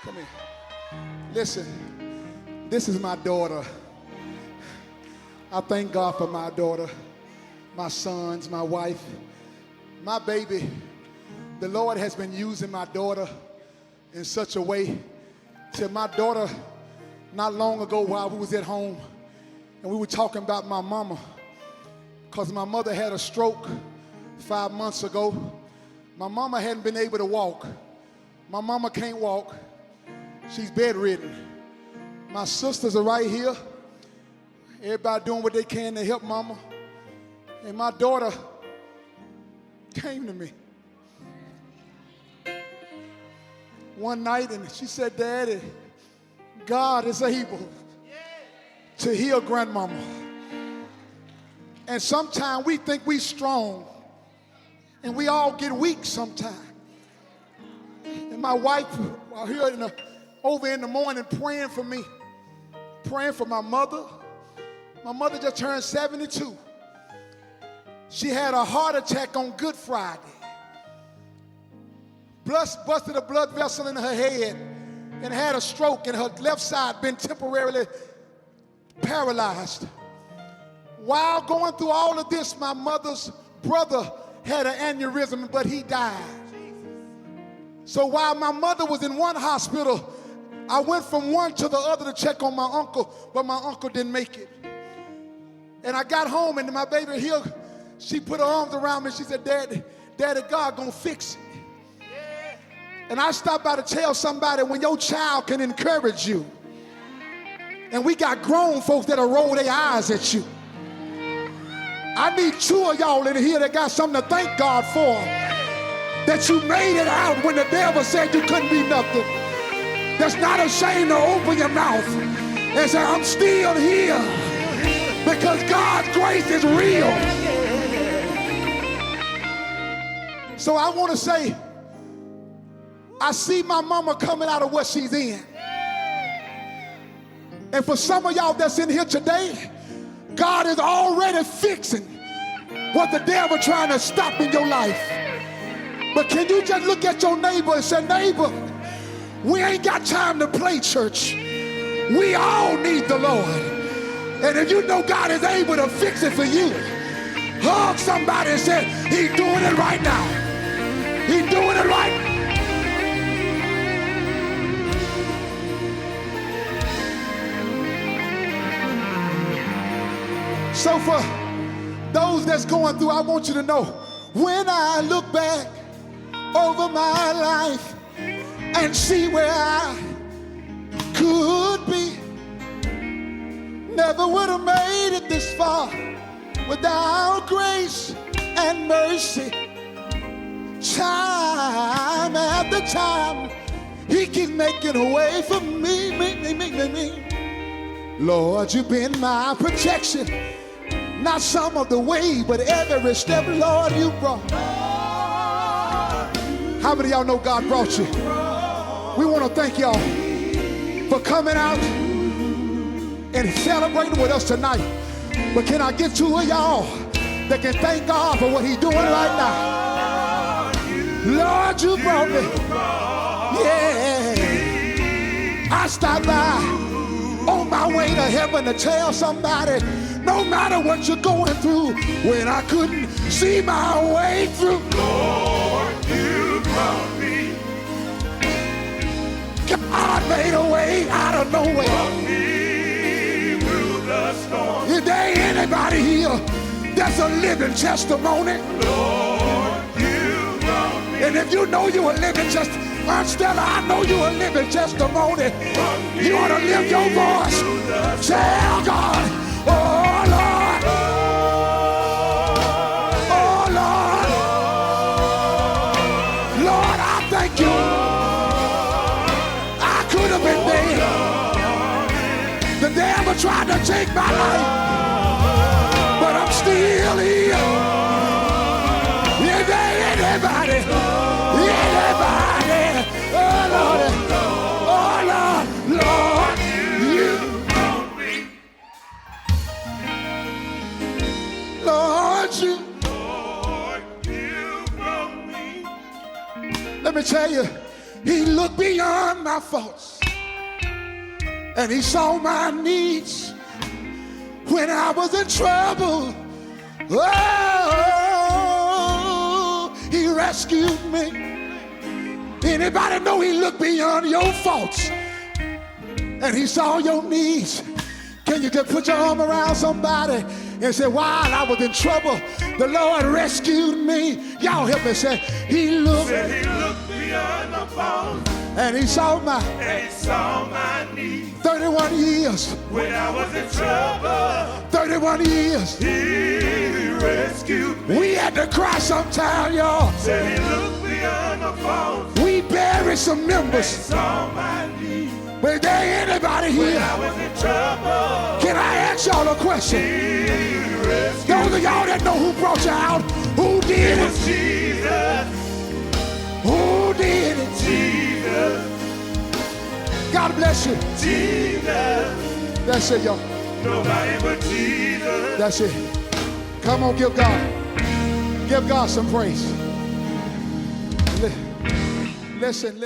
Come here. Listen, this is my daughter. I thank God for my daughter, my sons, my wife, my baby. The Lord has been using my daughter in such a way till my daughter, not long ago while we was at home, and we were talking about my mama, because my mother had a stroke 5 months ago. My mama hadn't been able to walk. My mama can't walk. She's bedridden. My sisters are right here. Everybody doing what they can to help mama. And my daughter came to me one night and she said, Daddy, God is able to heal grandmama. And sometimes we think we strong and we all get weak sometimes. And my wife was here over in the morning praying for me, praying for my mother. My mother just turned 72. She had a heart attack on Good Friday. Busted a blood vessel in her head and had a stroke, and her left side been temporarily paralyzed. While going through all of this, my mother's brother had an aneurysm, but he died. So while my mother was in one hospital, I went from one to the other to check on my uncle, but my uncle didn't make it. And I got home, and my baby here, she put her arms around me and she said, Daddy, God gonna fix it. And I stopped by to tell somebody, when your child can encourage you, and we got grown folks that'll roll their eyes at you. I need 2 of y'all in here that got something to thank God for, that you made it out when the devil said you couldn't be nothing. That's not ashamed to open your mouth and say, I'm still here because God's grace is real. So I want to say, I see my mama coming out of what she's in. And for some of y'all that's in here today, God is already fixing what the devil trying to stop in your life. But can you just look at your neighbor and say, neighbor, we ain't got time to play church. We all need the Lord. And if you know God is able to fix it for you, hug somebody and say, he's doing it right now. He's doing it right now. So for those that's going through, I want you to know, when I look back over my life and see where I could be, never would have made it this far without grace and mercy. Time after time, he keeps making a way for me. Lord, you've been my protection. Not some of the way, but every step, Lord, you brought. How many of y'all know God brought you? We want to thank y'all for coming out and celebrating with us tonight. But can I get 2 of y'all that can thank God for what he's doing right now? Lord, you brought me. Yeah. I stopped by on my way to heaven to tell somebody, no matter what you're going through, when I couldn't see my way through, Lord, you brought me. God made a way out of nowhere. Brought me through the storm. Is there anybody here that's a living testimony? Lord, you brought me. And if you know you're a living testimony, Aunt Stella, I know you're a living testimony. You ought to lift your voice. Tell God, oh Lord, oh Lord, Lord, I thank you. I could have been dead. The devil tried to take my life, but I'm still here. Is there anybody? Oh Lord, Lord, you brought me. Lord, you brought me. Let me tell you, he looked beyond my my faults. And he saw my needs when I was in trouble. Oh, he rescued me. Anybody know he looked beyond your faults and he saw your needs? Can you just put your arm around somebody and say, while I was in trouble, the Lord rescued me? Y'all help me say, he looked beyond the faults and he saw my needs. 31 years. When I was in trouble, 31 years. he rescued me. We had to cry sometime, y'all. Said he looked beyond the faults. We buried some members. Saw my needs. But is there anybody here? When I was in trouble, Can I ask y'all a question? he rescued Those of y'all that know who brought you out, who did me. It it? was Jesus, Who did it? Jesus, God bless you. Jesus. That's it, y'all. Nobody but Jesus. That's it. Come on, give God some praise. Listen.